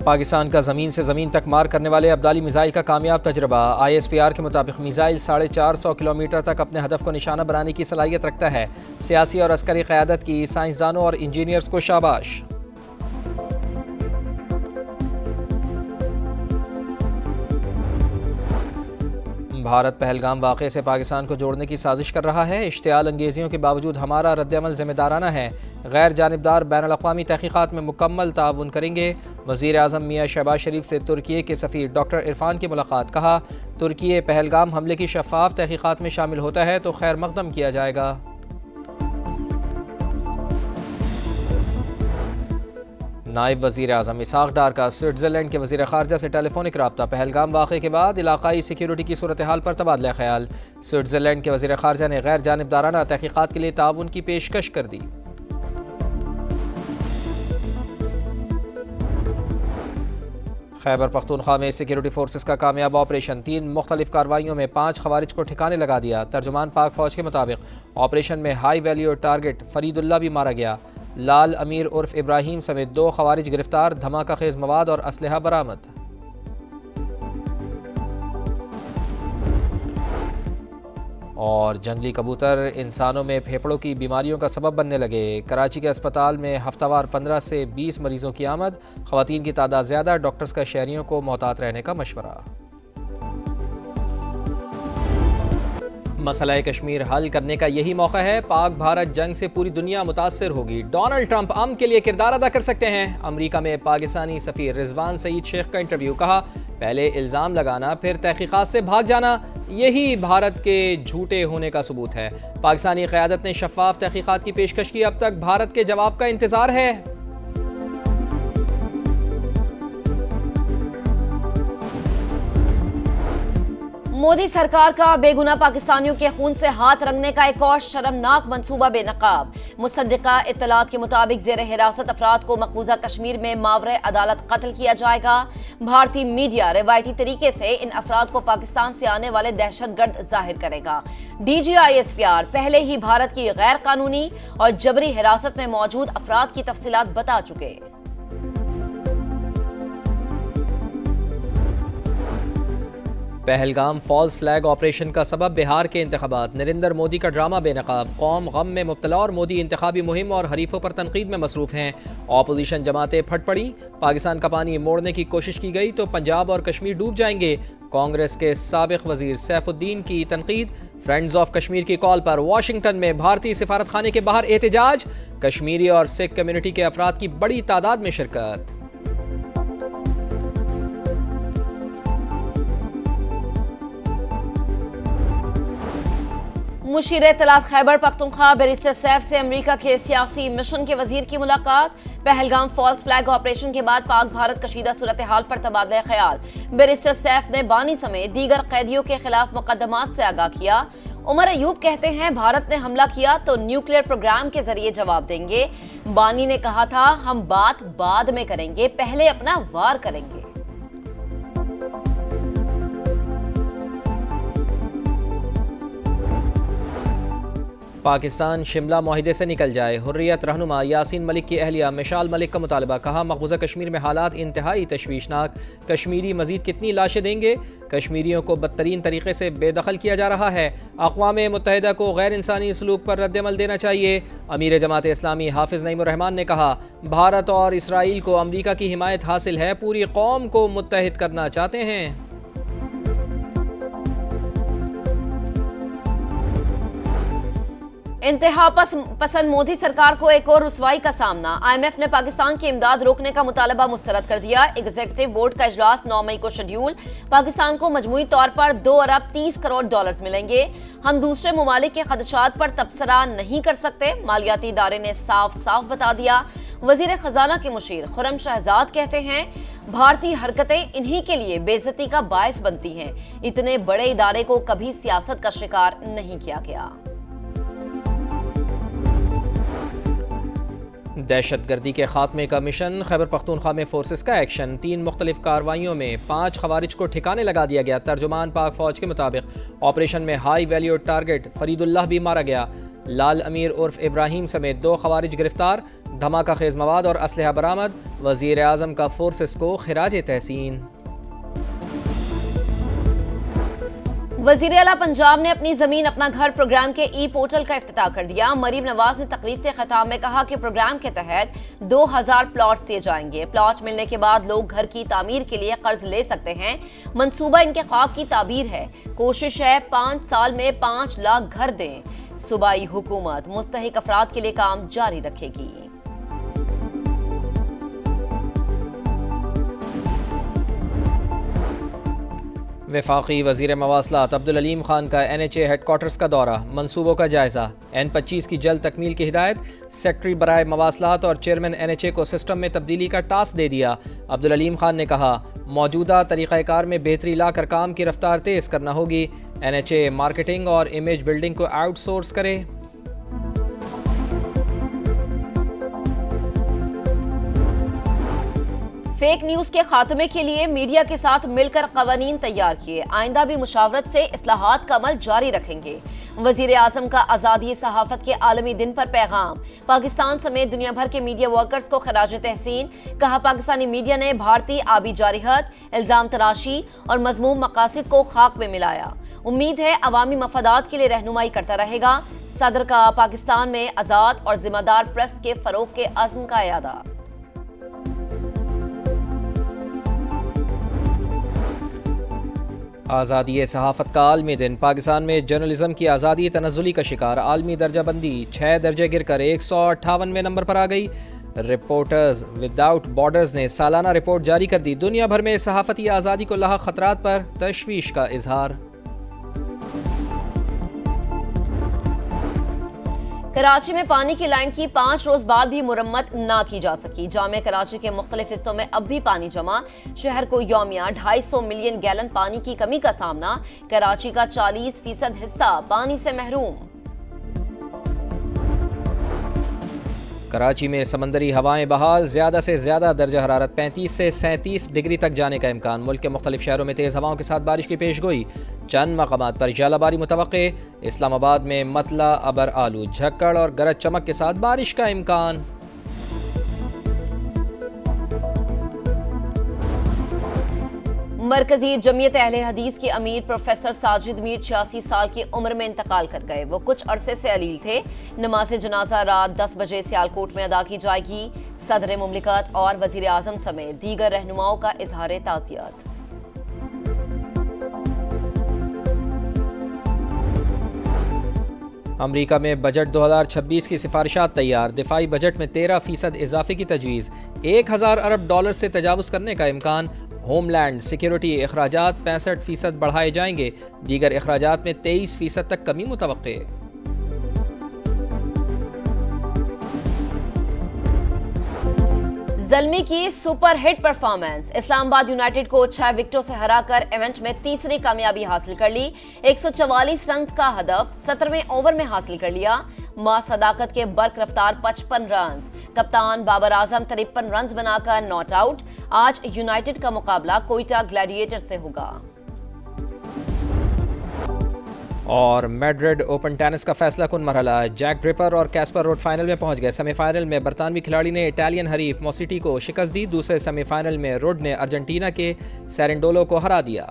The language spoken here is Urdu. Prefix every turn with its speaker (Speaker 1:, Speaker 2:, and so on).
Speaker 1: پاکستان کا زمین سے زمین تک مار کرنے والے ابدالی میزائل کا کامیاب تجربہ۔ ISPR کے مطابق میزائل 450 کلومیٹر تک اپنے ہدف کو نشانہ بنانے کی صلاحیت رکھتا ہے۔ سیاسی اور عسکری قیادت کی سائنسدانوں اور انجینئرز کو شاباش۔ بھارت پہلگام واقعے سے پاکستان کو جوڑنے کی سازش کر رہا ہے۔ اشتعال انگیزیوں کے باوجود ہمارا رد عمل ذمہ دارانہ ہے۔ غیر جانبدار بین الاقوامی تحقیقات میں مکمل تعاون کریں گے۔ وزیر اعظم میاں شہباز شریف سے ترکی کے سفیر ڈاکٹر عرفان کی ملاقات۔ کہا ترکی پہلگام حملے کی شفاف تحقیقات میں شامل ہوتا ہے تو خیر مقدم کیا جائے گا۔ نائب وزیر اعظم اسحاق ڈار کا سوئٹزرلینڈ کے وزیر خارجہ سے ٹیلی فونک رابطہ۔ پہلگام واقعے کے بعد علاقائی سیکیورٹی کی صورتحال پر تبادلہ خیال۔ سوئٹزرلینڈ کے وزیر خارجہ نے غیر جانبدارانہ تحقیقات کے لیے تعاون کی پیشکش کر دی۔ خیبر پختونخوا میں سیکیورٹی فورسز کا کامیاب آپریشن۔ 3 مختلف کارروائیوں میں 5 خوارج کو ٹھکانے لگا دیا۔ ترجمان پاک فوج کے مطابق آپریشن میں ہائی ویلیو ٹارگٹ فرید اللہ بھی مارا گیا۔ لال امیر عرف ابراہیم سمیت 2 خوارج گرفتار۔ دھماکہ خیز مواد اور اسلحہ برآمد۔ اور جنگلی کبوتر انسانوں میں پھیپھڑوں کی بیماریوں کا سبب بننے لگے۔ کراچی کے اسپتال میں ہفتہ وار 15 سے 20 مریضوں کی آمد۔ خواتین کی تعداد زیادہ، ڈاکٹرز کا شہریوں کو محتاط رہنے کا مشورہ۔ مسئلہ کشمیر حل کرنے کا یہی موقع ہے۔ پاک بھارت جنگ سے پوری دنیا متاثر ہوگی۔ ڈونلڈ ٹرمپ امن کے لیے کردار ادا کر سکتے ہیں۔ امریکہ میں پاکستانی سفیر رضوان سعید شیخ کا انٹرویو۔ کہا پہلے الزام لگانا پھر تحقیقات سے بھاگ جانا، یہی بھارت کے جھوٹے ہونے کا ثبوت ہے۔ پاکستانی قیادت نے شفاف تحقیقات کی پیشکش کی، اب تک بھارت کے جواب کا انتظار ہے۔
Speaker 2: مودی سرکار کا بے گناہ پاکستانیوں کے خون سے ہاتھ رنگنے کا ایک اور شرمناک منصوبہ بے نقاب۔ مصدقہ اطلاعات کے مطابق زیر حراست افراد کو مقبوضہ کشمیر میں ماورائے عدالت قتل کیا جائے گا۔ بھارتی میڈیا روایتی طریقے سے ان افراد کو پاکستان سے آنے والے دہشت گرد ظاہر کرے گا۔ DG ISPR پہلے ہی بھارت کی غیر قانونی اور جبری حراست میں موجود افراد کی تفصیلات بتا چکے۔
Speaker 1: پہلگام فالز فلیگ آپریشن کا سبب بہار کے انتخابات۔ نریندر مودی کا ڈرامہ بے نقاب۔ قوم غم میں مبتلا اور مودی انتخابی مہم اور حریفوں پر تنقید میں مصروف ہیں۔ اپوزیشن جماعتیں پھٹ پڑی۔ پاکستان کا پانی موڑنے کی کوشش کی گئی تو پنجاب اور کشمیر ڈوب جائیں گے۔ کانگریس کے سابق وزیر سیف الدین کی تنقید۔ فرینڈز آف کشمیر کی کال پر واشنگٹن میں بھارتی سفارت خانے کے باہر احتجاج۔ کشمیری اور سکھ کمیونٹی کے افراد کی بڑی تعداد میں شرکت۔
Speaker 2: مشیر اطلاعات خیبر پختونخوا بیرسٹر سیف سے امریکہ کے سیاسی مشن کے وزیر کی ملاقات۔ پہلگام فالز فلیگ آپریشن کے بعد پاک بھارت کشیدہ صورتحال پر تبادلہ خیال۔ بیرسٹر سیف نے بانی سمیت دیگر قیدیوں کے خلاف مقدمات سے آگاہ کیا۔ عمر ایوب کہتے ہیں بھارت نے حملہ کیا تو نیوکلیئر پروگرام کے ذریعے جواب دیں گے۔ بانی نے کہا تھا ہم بات بعد میں کریں گے، پہلے اپنا وار کریں گے۔
Speaker 1: پاکستان شملہ معاہدے سے نکل جائے۔ حریت رہنما یاسین ملک کی اہلیہ مشال ملک کا مطالبہ۔ کہا مقبوضہ کشمیر میں حالات انتہائی تشویشناک۔ کشمیری مزید کتنی لاشیں دیں گے؟ کشمیریوں کو بدترین طریقے سے بے دخل کیا جا رہا ہے۔ اقوام متحدہ کو غیر انسانی سلوک پر رد عمل دینا چاہیے۔ امیر جماعت اسلامی حافظ نعیم الرحمان نے کہا بھارت اور اسرائیل کو امریکہ کی حمایت حاصل ہے، پوری قوم کو متحد کرنا چاہتے ہیں۔
Speaker 2: انتہا پسند مودی سرکار کو ایک اور رسوائی کا سامنا۔ IMF نے پاکستان کی امداد روکنے کا مطالبہ مسترد کر دیا۔ ایگزیکٹو بورڈ کا اجلاس 9 مئی کو شیڈول۔ پاکستان کو مجموعی طور پر $2 ارب 30 کروڑ ملیں گے۔ ہم دوسرے ممالک کے خدشات پر تبصرہ نہیں کر سکتے، مالیاتی ادارے نے صاف بتا دیا۔ وزیر خزانہ کے مشیر خرم شہزاد کہتے ہیں بھارتی حرکتیں انہی کے لیے بے عزتی کا باعث بنتی ہیں۔ اتنے بڑے ادارے کو کبھی سیاست کا شکار نہیں کیا گیا۔
Speaker 1: دہشت گردی کے خاتمے کا مشن۔ خیبر پختونخوا میں فورسز کا ایکشن۔ 3 مختلف کارروائیوں میں 5 خوارج کو ٹھکانے لگا دیا گیا۔ ترجمان پاک فوج کے مطابق آپریشن میں ہائی ویلیو ٹارگٹ فرید اللہ بھی مارا گیا۔ لال امیر عرف ابراہیم سمیت 2 خوارج گرفتار، دھماکہ خیز مواد اور اسلحہ برآمد، وزیر اعظم کا فورسز کو خراج تحسین۔
Speaker 2: وزیر اعلیٰ پنجاب نے اپنی زمین اپنا گھر پروگرام کے ای پورٹل کا افتتاح کر دیا۔ مریم نواز نے تقریب سے خطاب میں کہا کہ پروگرام کے تحت 2000 پلاٹس دیے جائیں گے۔ پلاٹ ملنے کے بعد لوگ گھر کی تعمیر کے لیے قرض لے سکتے ہیں۔ منصوبہ ان کے خواب کی تعبیر ہے۔ کوشش ہے 5 سال میں 5 لاکھ گھر دیں۔ صوبائی حکومت مستحق افراد کے لیے کام جاری رکھے گی۔
Speaker 1: وفاقی وزیر مواصلات عبدالعلیم خان کا NHA ہیڈ کوارٹرز کا دورہ، منصوبوں کا جائزہ، N25 کی جلد تکمیل کی ہدایت، سیکٹری برائے مواصلات اور چیئرمین NHA کو سسٹم میں تبدیلی کا ٹاسک دے دیا۔ عبدالعلیم خان نے کہا موجودہ طریقہ کار میں بہتری لا کر کام کی رفتار تیز کرنا ہوگی۔ NHA مارکیٹنگ اور امیج بلڈنگ کو آؤٹ سورس کرے۔
Speaker 2: فیک نیوز کے خاتمے کے لیے میڈیا کے ساتھ مل کر قوانین تیار کیے، آئندہ بھی مشاورت سے اصلاحات کا عمل جاری رکھیں گے۔ وزیر اعظم کا آزادی صحافت کے عالمی دن پر پیغام، پاکستان سمیت دنیا بھر کے میڈیا ورکرز کو خراج تحسین۔ کہا پاکستانی میڈیا نے بھارتی آبی جارحیت، الزام تراشی اور مذموم مقاصد کو خاک میں ملایا۔ امید ہے عوامی مفادات کے لیے رہنمائی کرتا رہے گا۔ صدر کا پاکستان میں آزاد اور ذمہ دار پریس کے فروغ کے عزم کا اعادہ۔
Speaker 1: آزادی صحافت کا عالمی دن، پاکستان میں جرنلزم کی آزادی تنزلی کا شکار، عالمی درجہ بندی 6 درجے گر کر 158ویں نمبر پر آ گئی۔ رپورٹرز وداؤٹ بارڈرز نے سالانہ رپورٹ جاری کر دی، دنیا بھر میں صحافتی آزادی کو لاحق خطرات پر تشویش کا اظہار۔
Speaker 2: کراچی میں پانی کی لائن کی 5 روز بعد بھی مرمت نہ کی جا سکی۔ جامع کراچی کے مختلف حصوں میں اب بھی پانی جمع، شہر کو یومیہ 250 ملین گیلن پانی کی کمی کا سامنا۔ کراچی کا 40% حصہ پانی سے محروم۔
Speaker 1: کراچی میں سمندری ہوائیں بحال، زیادہ سے زیادہ درجہ حرارت 35 سے 37 ڈگری تک جانے کا امکان۔ ملک کے مختلف شہروں میں تیز ہواؤں کے ساتھ بارش کی پیش گوئی، چند مقامات پر ژالہ باری متوقع۔ اسلام آباد میں مطلع ابر آلو، جھکڑ اور گرج چمک کے ساتھ بارش کا امکان۔
Speaker 2: مرکزی جمعیت اہل حدیث کے امیر پروفیسر ساجد میر 86 سال کی عمر میں انتقال کر گئے۔ وہ کچھ عرصے سے علیل تھے۔ نماز جنازہ رات 10 بجے سیالکوٹ میں ادا کی جائے گی۔ صدر مملکت اور وزیر اعظم سمیت دیگر رہنماؤں کا اظہار تعزیت۔
Speaker 1: امریکہ میں بجٹ 2026 کی سفارشات تیار، دفاعی بجٹ میں 13% اضافے کی تجویز، 1000 ارب ڈالر سے تجاوز کرنے کا امکان۔ ہوم لینڈ سیکیورٹی اخراجات 65% بڑھائے جائیں گے، دیگر اخراجات میں 23% تک کمی متوقع۔
Speaker 2: زلمی کی سپر ہٹ پرفارمنس، اسلام آباد یونائیٹڈ کو 6 وکٹوں سے ہرا کر ایونٹ میں تیسری کامیابی حاصل کر لی۔ 144 رنز کا ہدف 17ویں اوور میں حاصل کر لیا۔ ماں صداقت کے برق رفتار 55 رنز، کپتان بابر اعظم 53 رنز بنا کر ناٹ آؤٹ۔ آج یونائیٹڈ کا مقابلہ کوئٹہ گلیڈیٹر سے ہوگا۔
Speaker 1: اور میڈرڈ اوپن ٹینس کا فیصلہ کن مرحلہ، جیک ڈرپر اور کیسپر روڈ فائنل میں پہنچ گئے۔ سیمی فائنل میں برطانوی کھلاڑی نے اٹالین حریف موسیٹی کو شکست دی، دوسرے سیمی فائنل میں روڈ نے ارجنٹینا کے سیرنڈولو کو ہرا دیا۔